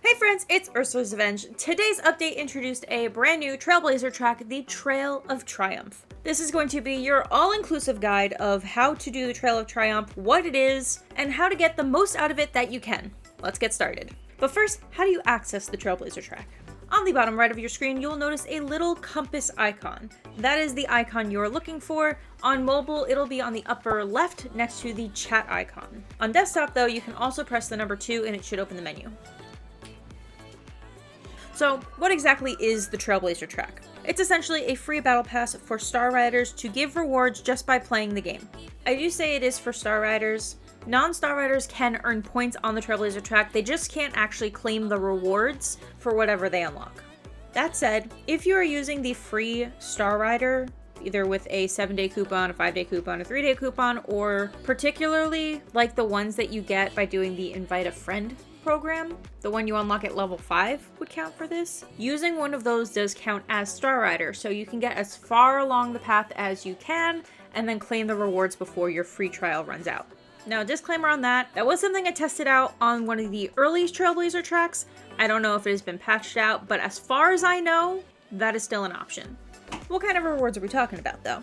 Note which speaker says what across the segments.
Speaker 1: Hey friends, it's UrsulasRevenge. Today's update introduced a brand new Trailblazer track, the Trail of Triumph. This is going to be your all-inclusive guide of how to do the Trail of Triumph, what it is, and how to get the most out of it that you can. Let's get started. But first, how do you access the Trailblazer track? On the bottom right of your screen, you'll notice a little compass icon. That is the icon you're looking for. On mobile, it'll be on the upper left next to the chat icon. On desktop though, you can also press the number 2 and it should open the menu. So, what exactly is the Trailblazer track? It's essentially a free battle pass for Star Riders to give rewards just by playing the game. I do say it is for Star Riders. Non-Star Riders can earn points on the Trailblazer track, they just can't actually claim the rewards for whatever they unlock. That said, if you are using the free Star Rider, either with a 7-day coupon, a 5-day coupon, a 3-day coupon, or particularly like the ones that you get by doing the Invite a Friend program, the one you unlock at level 5 would count for this. Using one of those does count as Star Rider, so you can get as far along the path as you can and then claim the rewards before your free trial runs out. Now, disclaimer on that was something I tested out on one of the earliest Trailblazer tracks. I don't know if it has been patched out, but as far as I know, that is still an option. What kind of rewards are we talking about though?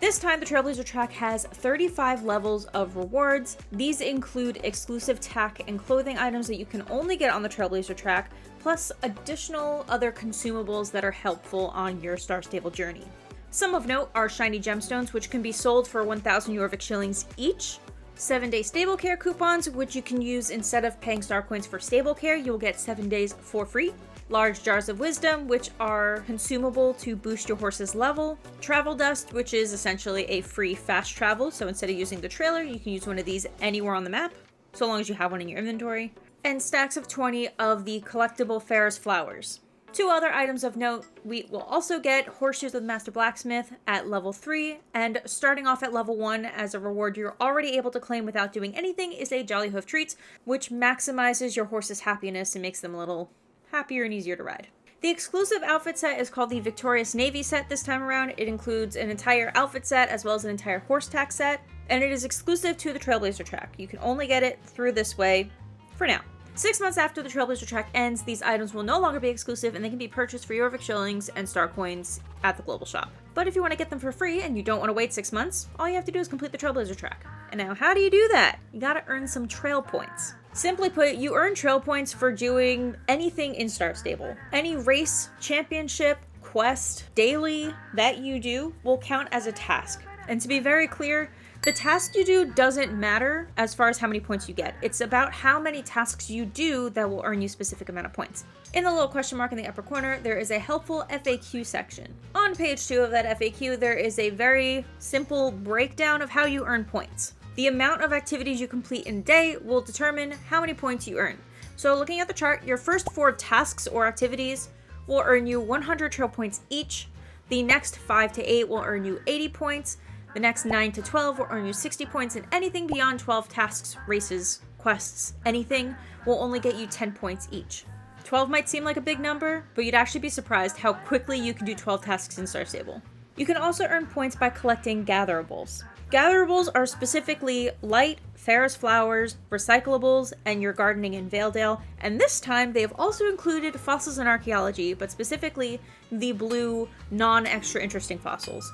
Speaker 1: This time, the Trailblazer track has 35 levels of rewards. These include exclusive tack and clothing items that you can only get on the Trailblazer track, plus additional other consumables that are helpful on your Star Stable journey. Some of note are shiny gemstones, which can be sold for 1,000 Jorvik shillings each. 7-day stable care coupons, which you can use instead of paying star coins for stable care, you'll get 7 days for free. Large jars of wisdom, which are consumable to boost your horse's level. Travel dust, which is essentially a free fast travel, so instead of using the trailer, you can use one of these anywhere on the map, so long as you have one in your inventory. And stacks of 20 of the collectible Ferris flowers. 2 other items of note, we will also get Horseshoes with Master Blacksmith at level 3, and starting off at level 1 as a reward you're already able to claim without doing anything is a Jolly Hoof Treats, which maximizes your horse's happiness and makes them a little happier and easier to ride. The exclusive outfit set is called the Victorious Navy set this time around. It includes an entire outfit set as well as an entire horse tack set, and it is exclusive to the Trailblazer track. You can only get it through this way for now. 6 months after the Trailblazer track ends, these items will no longer be exclusive and they can be purchased for Jorvik shillings and star coins at the global shop. But if you want to get them for free and you don't want to wait 6 months, all you have to do is complete the Trailblazer track. And now, how do you do that? You gotta earn some trail points. Simply put, you earn trail points for doing anything in Star Stable. Any race, championship, quest, daily that you do will count as a task. And to be very clear, the task you do doesn't matter as far as how many points you get. It's about how many tasks you do that will earn you a specific amount of points. In the little question mark in the upper corner, there is a helpful FAQ section. On page 2 of that FAQ, there is a very simple breakdown of how you earn points. The amount of activities you complete in a day will determine how many points you earn. So looking at the chart, your first 4 tasks or activities will earn you 100 trail points each. The next 5 to 8 will earn you 80 points. The next 9 to 12 will earn you 60 points, and anything beyond 12 tasks, races, quests, anything will only get you 10 points each. 12 might seem like a big number, but you'd actually be surprised how quickly you can do 12 tasks in Star Stable. You can also earn points by collecting gatherables. Gatherables are specifically light, Ferris flowers, recyclables, and your gardening in Valedale, and this time they have also included fossils and archaeology, but specifically the blue, non-extra interesting fossils.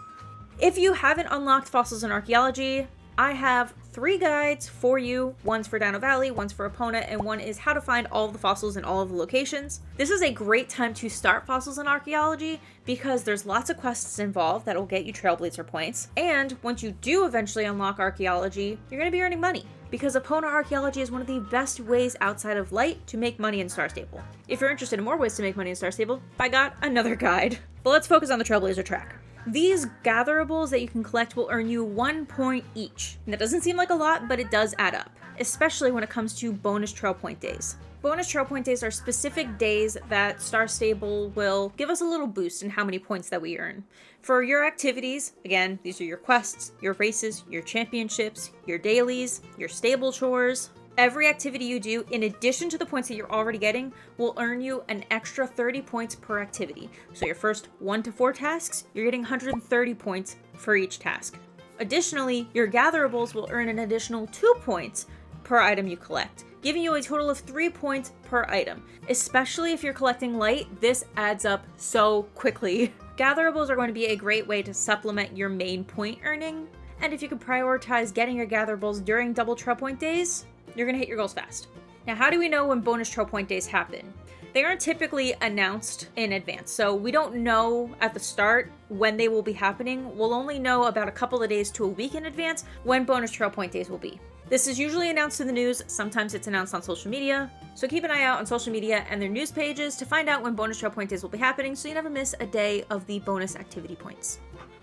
Speaker 1: If you haven't unlocked fossils and archaeology, I have 3 guides for you. One's for Dino Valley, one's for Epona, and one is how to find all of the fossils in all of the locations. This is a great time to start fossils and archaeology because there's lots of quests involved that will get you Trailblazer points. And once you do eventually unlock archaeology, you're going to be earning money because Epona archaeology is one of the best ways outside of light to make money in Star Stable. If you're interested in more ways to make money in Star Stable, I got another guide. But let's focus on the Trailblazer track. These gatherables that you can collect will earn you 1 point each. And that doesn't seem like a lot, but it does add up, especially when it comes to bonus trail point days. Bonus trail point days are specific days that Star Stable will give us a little boost in how many points that we earn. For your activities, again, these are your quests, your races, your championships, your dailies, your stable chores. Every activity you do, in addition to the points that you're already getting, will earn you an extra 30 points per activity. So your first 1 to 4 tasks, you're getting 130 points for each task. Additionally, your gatherables will earn an additional 2 points per item you collect, giving you a total of 3 points per item. Especially if you're collecting light, this adds up so quickly. Gatherables are going to be a great way to supplement your main point earning, and if you can prioritize getting your gatherables during double trail point days, you're going to hit your goals fast. Now, how do we know when bonus trail point days happen? They aren't typically announced in advance, so we don't know at the start when they will be happening. We'll only know about a couple of days to a week in advance when bonus trail point days will be. This is usually announced in the news, sometimes it's announced on social media, so keep an eye out on social media and their news pages to find out when bonus trail point days will be happening so you never miss a day of the bonus activity points.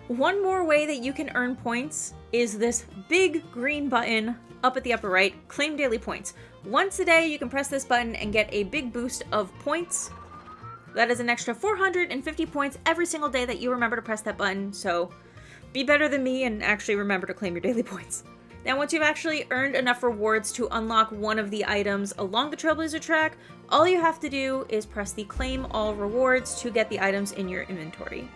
Speaker 1: One more way that you can earn points is this big green button up at the upper right, Claim Daily Points. Once a day, you can press this button and get a big boost of points. That is an extra 450 points every single day that you remember to press that button, so be better than me and actually remember to claim your daily points. Now, once you've actually earned enough rewards to unlock one of the items along the Trailblazer track, all you have to do is press the Claim All Rewards to get the items in your inventory.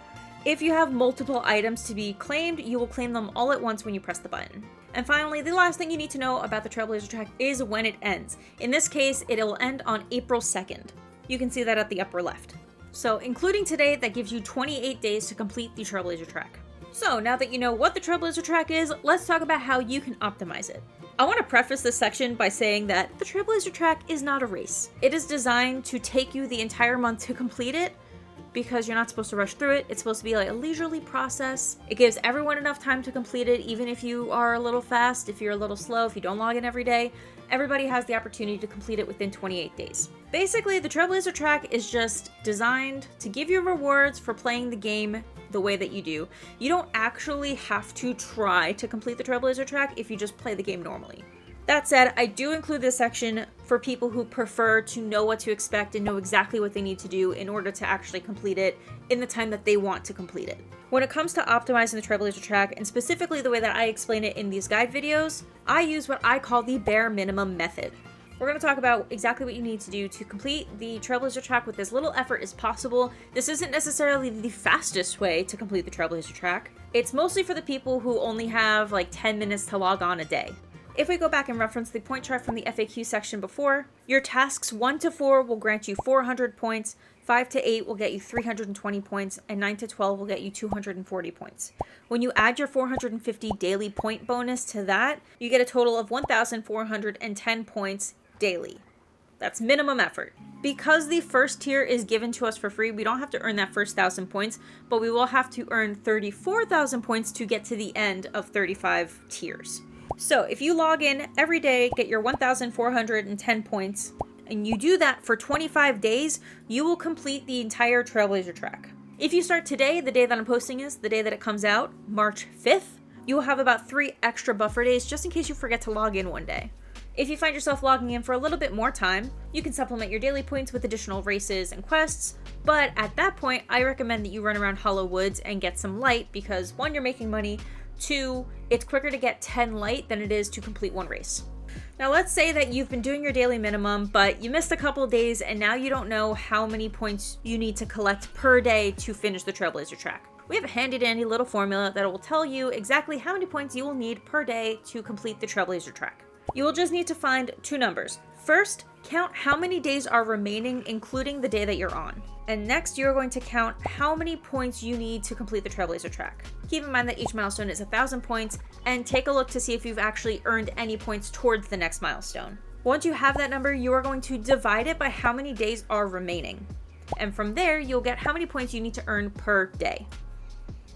Speaker 1: If you have multiple items to be claimed, you will claim them all at once when you press the button. And finally, the last thing you need to know about the Trailblazer track is when it ends. In this case, it will end on April 2nd. You can see that at the upper left. So, including today, that gives you 28 days to complete the Trailblazer track. So, now that you know what the Trailblazer track is, let's talk about how you can optimize it. I want to preface this section by saying that the Trailblazer track is not a race. It is designed to take you the entire month to complete it, because you're not supposed to rush through it. It's supposed to be like a leisurely process. It gives everyone enough time to complete it, even if you are a little fast, if you're a little slow, if you don't log in every day. Everybody has the opportunity to complete it within 28 days. Basically, the Trailblazer track is just designed to give you rewards for playing the game the way that you do. You don't actually have to try to complete the Trailblazer track if you just play the game normally. That said, I do include this section for people who prefer to know what to expect and know exactly what they need to do in order to actually complete it in the time that they want to complete it. When it comes to optimizing the Trailblazer track, and specifically the way that I explain it in these guide videos, I use what I call the bare minimum method. We're going to talk about exactly what you need to do to complete the Trailblazer track with as little effort as possible. This isn't necessarily the fastest way to complete the Trailblazer track. It's mostly for the people who only have like 10 minutes to log on a day. If we go back and reference the point chart from the FAQ section before, your tasks 1 to 4 will grant you 400 points, 5 to 8 will get you 320 points, and 9 to 12 will get you 240 points. When you add your 450 daily point bonus to that, you get a total of 1,410 points daily. That's minimum effort. Because the first tier is given to us for free, we don't have to earn that first 1,000 points, but we will have to earn 34,000 points to get to the end of 35 tiers. So if you log in every day, get your 1,410 points, and you do that for 25 days, you will complete the entire Trailblazer track. If you start today, the day that I'm posting is, the day that it comes out, March 5th, you will have about 3 extra buffer days just in case you forget to log in one day. If you find yourself logging in for a little bit more time, you can supplement your daily points with additional races and quests, but at that point, I recommend that you run around Hollow Woods and get some light because 1, you're making money, 2, it's quicker to get 10 light than it is to complete 1 race. Now let's say that you've been doing your daily minimum, but you missed a couple days and now you don't know how many points you need to collect per day to finish the Trailblazer track. We have a handy dandy little formula that will tell you exactly how many points you will need per day to complete the Trailblazer track. You will just need to find 2 numbers. First, count how many days are remaining, including the day that you're on. And next, you're going to count how many points you need to complete the Trailblazer track. Keep in mind that each milestone is 1,000 points, and take a look to see if you've actually earned any points towards the next milestone. Once you have that number, you are going to divide it by how many days are remaining. And from there, you'll get how many points you need to earn per day.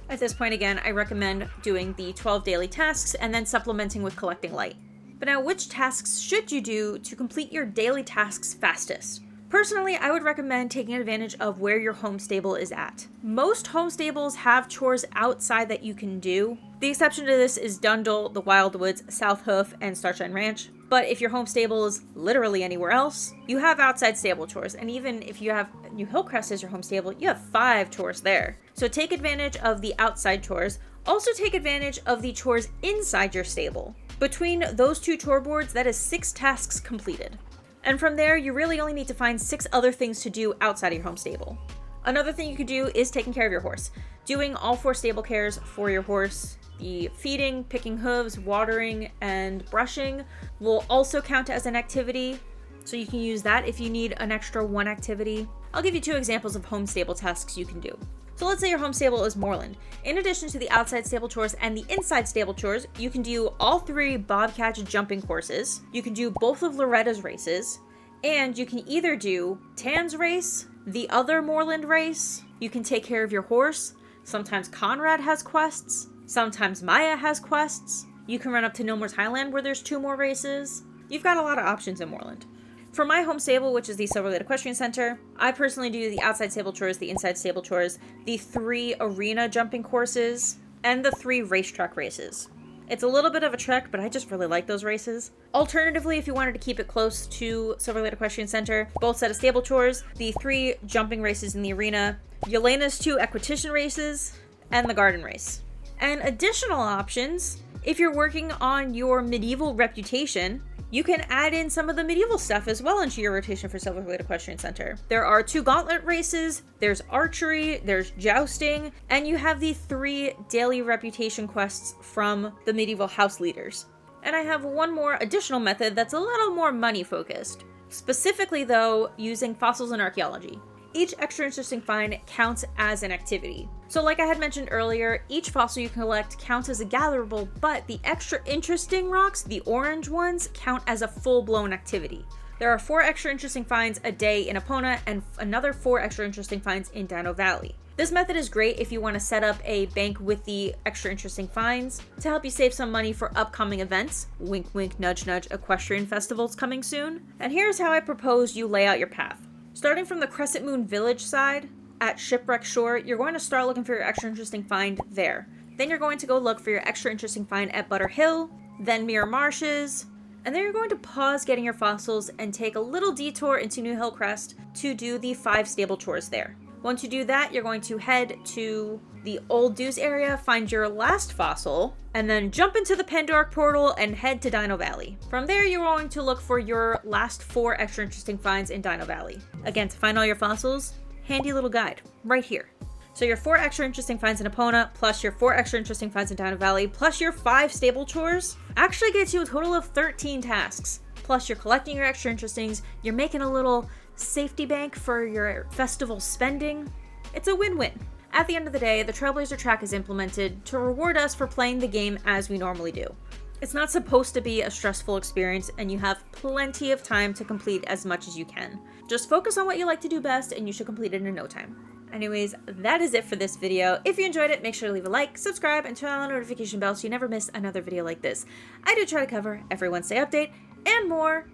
Speaker 1: At this point, again, I recommend doing the 12 daily tasks and then supplementing with collecting light. But now, which tasks should you do to complete your daily tasks fastest? Personally, I would recommend taking advantage of where your home stable is at. Most home stables have chores outside that you can do. The exception to this is Dundle, the Wildwoods, South Hoof, and Starshine Ranch. But if your home stable is literally anywhere else, you have outside stable chores. And even if you have New Hillcrest as your home stable, you have 5 chores there. So take advantage of the outside chores. Also take advantage of the chores inside your stable. Between those 2 chore boards, that is 6 tasks completed. And from there, you really only need to find 6 other things to do outside of your home stable. Another thing you could do is taking care of your horse. Doing all 4 stable cares for your horse The feeding, picking hooves, watering, and brushing will also count as an activity, so you can use that if you need an extra 1 activity. I'll give you 2 examples of home stable tasks you can do. So let's say your home stable is moorland. In addition to the outside stable chores and the inside stable chores, you can do all 3 bobcat jumping courses, you can do both of Loretta's races, and you can either do Tan's race, the other moorland race, you can take care of your horse, sometimes Conrad has quests, sometimes Maya has quests, you can run up to Nilmore's Highland where there's 2 more races. You've got a lot of options in moorland. For my home stable, which is the Silverglade Equestrian Center, I personally do the outside stable chores, the inside stable chores, the 3 arena jumping courses, and the 3 racetrack races. It's a little bit of a trek, but I just really like those races. Alternatively, if you wanted to keep it close to Silverglade Equestrian Center, both set of stable chores, the 3 jumping races in the arena, Yelena's 2 equitation races, and the garden race. And additional options, if you're working on your medieval reputation, you can add in some of the medieval stuff as well into your rotation for Silverglade Equestrian Center. There are 2 gauntlet races, there's archery, there's jousting, and you have the 3 daily reputation quests from the medieval house leaders. And I have one more additional method that's a little more money focused. Specifically though, using fossils and archaeology. Each extra interesting find counts as an activity. So like I had mentioned earlier, each fossil you collect counts as a gatherable, but the extra interesting rocks, the orange ones, count as a full-blown activity. There are 4 extra interesting finds a day in Epona and another 4 extra interesting finds in Dino Valley. This method is great if you want to set up a bank with the extra interesting finds to help you save some money for upcoming events. Wink wink nudge nudge, equestrian festivals coming soon. And here's how I propose you lay out your path. Starting from the Crescent Moon Village side at Shipwreck Shore, you're going to start looking for your extra interesting find there. Then you're going to go look for your extra interesting find at Butter Hill, then Mirror Marshes, and then you're going to pause getting your fossils and take a little detour into New Hillcrest to do the 5 stable chores there. Once you do that, you're going to head to the Old Dews area, find your last fossil, and then jump into the Pandoric portal and head to Dino Valley. From there, you're going to look for your last 4 extra interesting finds in Dino Valley. Again, to find all your fossils, handy little guide right here. So your 4 extra interesting finds in Epona, plus your 4 extra interesting finds in Dino Valley, plus your 5 stable chores, actually gets you a total of 13 tasks. Plus you're collecting your extra interestings, you're making a little safety bank for your festival spending. It's a win-win. At the end of the day, the Trailblazer Track is implemented to reward us for playing the game as we normally do. It's not supposed to be a stressful experience, and you have plenty of time to complete as much as you can. Just focus on what you like to do best, and you should complete it in no time. Anyways, that is it for this video. If you enjoyed it, make sure to leave a like, subscribe, and turn on the notification bell so you never miss another video like this. I do try to cover every Wednesday update and more.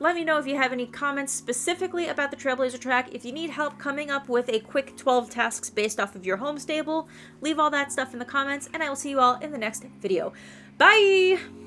Speaker 1: Let me know if you have any comments specifically about the Trailblazer Track. If you need help coming up with a quick 12 tasks based off of your home stable, leave all that stuff in the comments, and I will see you all in the next video. Bye!